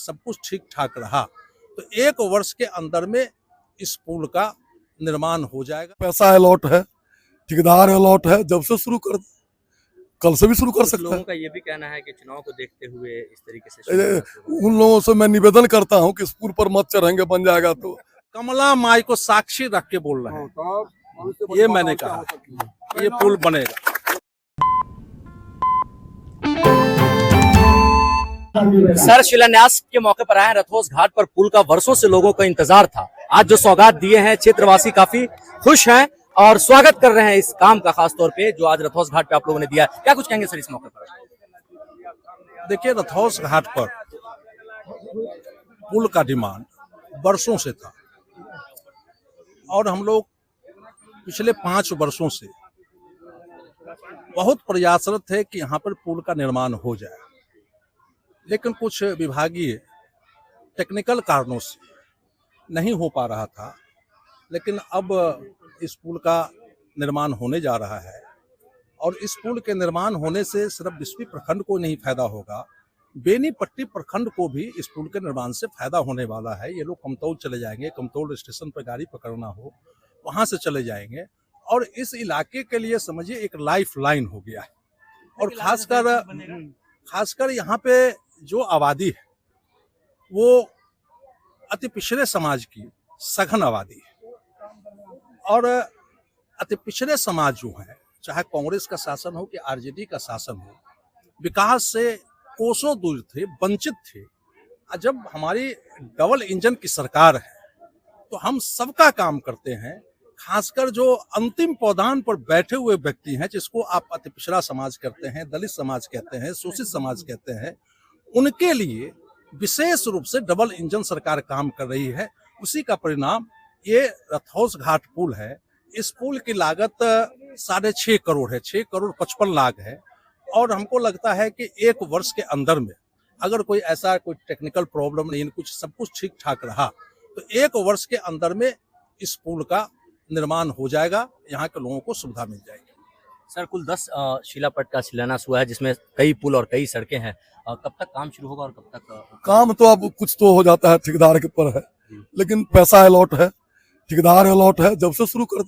सब कुछ ठीक ठाक रहा तो 1 वर्ष के अंदर में इस पुल का निर्माण हो जाएगा। पैसा अलॉट है, ठेकेदार अलॉट है, जब से शुरू कर कल से भी शुरू कर सकते लोगों हैं। का ये भी कहना है कि चुनाव को देखते हुए इस तरीके से शुरू उन लोगों से मैं निवेदन करता हूं कि इस पुल पर मत चढ़ेंगे, बन जाएगा तो। कमला माई को साक्षी रख के बोल रहे हैं, ये मैंने कहा, ये पुल बनेगा। सर, शिलान्यास के मौके पर आए रथोस घाट पर पुल का वर्षों से लोगों का इंतजार था। आज जो सौगात दिए हैं, क्षेत्रवासी काफी खुश हैं और स्वागत कर रहे हैं इस काम का, खास तौर पे जो आज रथोस घाट पे आप लोगों ने दिया है। क्या कुछ कहेंगे सर इस मौके पर? देखिए, रथौस घाट पर पुल का डिमांड वर्षों से था और हम लोग पिछले 5 वर्षों से बहुत प्रयासरत थे कि यहाँ पर पुल का निर्माण हो जाए, लेकिन कुछ विभागीय टेक्निकल कारणों से नहीं हो पा रहा था। लेकिन अब इस पुल का निर्माण होने जा रहा है और इस पुल के निर्माण होने से सिर्फ बिस्फी प्रखंड को नहीं फायदा होगा, बेनीपट्टी प्रखंड को भी इस पुल के निर्माण से फायदा होने वाला है। ये लोग कमतौल चले जाएंगे, कमतौल स्टेशन पर गाड़ी पकड़ना हो वहां से चले जाएंगे और इस इलाके के लिए समझिए एक लाइफ लाइन हो गया है। और खासकर यहाँ पे जो आबादी है वो अति पिछड़े समाज की सघन आबादी है और अति पिछड़े समाज जो है, चाहे कांग्रेस का शासन हो कि आरजेडी का शासन हो, विकास से कोसों दूर थे, वंचित थे। जब हमारी डबल इंजन की सरकार है तो हम सबका काम करते हैं। खासकर जो अंतिम पौधान पर बैठे हुए व्यक्ति हैं, जिसको आप अति पिछड़ा समाज कहते हैं, दलित समाज कहते हैं, शोषित समाज कहते हैं, उनके लिए विशेष रूप से डबल इंजन सरकार काम कर रही है। उसी का परिणाम ये रथौस घाट पुल है। इस पुल की लागत 6.5 करोड़ है, 6 करोड़ 55 लाख है और हमको लगता है कि 1 वर्ष के अंदर में अगर कोई ऐसा कोई टेक्निकल प्रॉब्लम नहीं, कुछ सब कुछ ठीक ठाक रहा तो 1 वर्ष के अंदर में इस पुल का निर्माण हो जाएगा, यहाँ के लोगों को सुविधा मिल जाएगी। सर, कुल 10 शिलापट का शिलान्यास हुआ है जिसमें कई पुल और कई सड़कें हैं। कब तक काम शुरू होगा और कब तक? काम तो अब कुछ तो हो जाता है, ठेकेदार के ऊपर है, लेकिन पैसा अलॉट है, ठेकेदार अलॉट है, जब से शुरू कर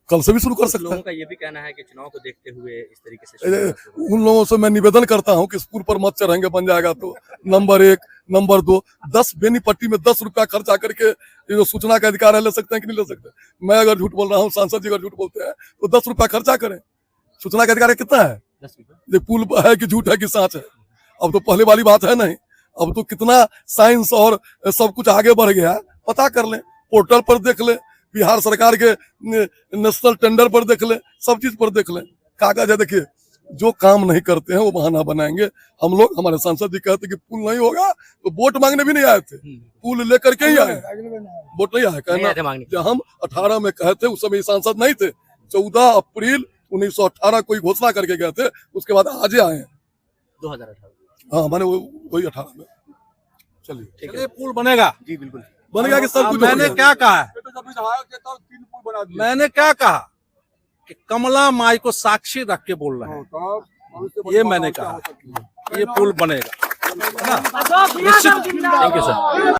कल से भी शुरू कर सकते लोगों हैं। का ये भी कहना है कि चुनाव को देखते हुए इस तरीके से उन लोगों से मैं निवेदन करता हूं कि इस पुल पर मत चढ़ेंगे, बन जाएगा तो। नंबर 1, नंबर 2, 10 बेनीपट्टी में 10 रुपया खर्चा करके ये जो सूचना का अधिकार है ले सकते हैं कि नहीं ले सकते? मैं अगर झूठ बोल रहा हूँ, सांसद जी अगर झूठ बोलते हैं तो 10 रुपया खर्चा करें। सूचना का अधिकार कितना है? 10 रुपये। ये पुल है कि झूठ है कि सच है? अब तो पहले वाली बात है नहीं, अब तो कितना साइंस और सब कुछ आगे बढ़ गया। पता कर लें, पोर्टल पर देख लें, बिहार सरकार के नेशनल टेंडर पर देख लें, सब चीज पर देख लें। कागज है, देखिए। जो काम नहीं करते हैं वो बहाना बनाएंगे। हम लोग, हमारे सांसद जी कहते कि पुल नहीं होगा तो वोट मांगने भी नहीं आए थे, पुल लेकर के ही आए, वोट नहीं आए। कहना जब हम 18 में कहे थे, उस समय सांसद नहीं थे, 14 अप्रैल 1918 कोई घोषणा करके गए थे, उसके बाद आज आए हैं 2018। हाँ, मैंने वही 18 में। चलिए, पुल बनेगा जी, बिल्कुल बन गया कि सब कुछ। मैंने क्या कहा है, मैंने क्या कहा कि कमला माई को साक्षी रख के बोल रहे हैं, ये मैंने कहा, ये पुल बनेगा, है ना? निश्चित। Thank you sir.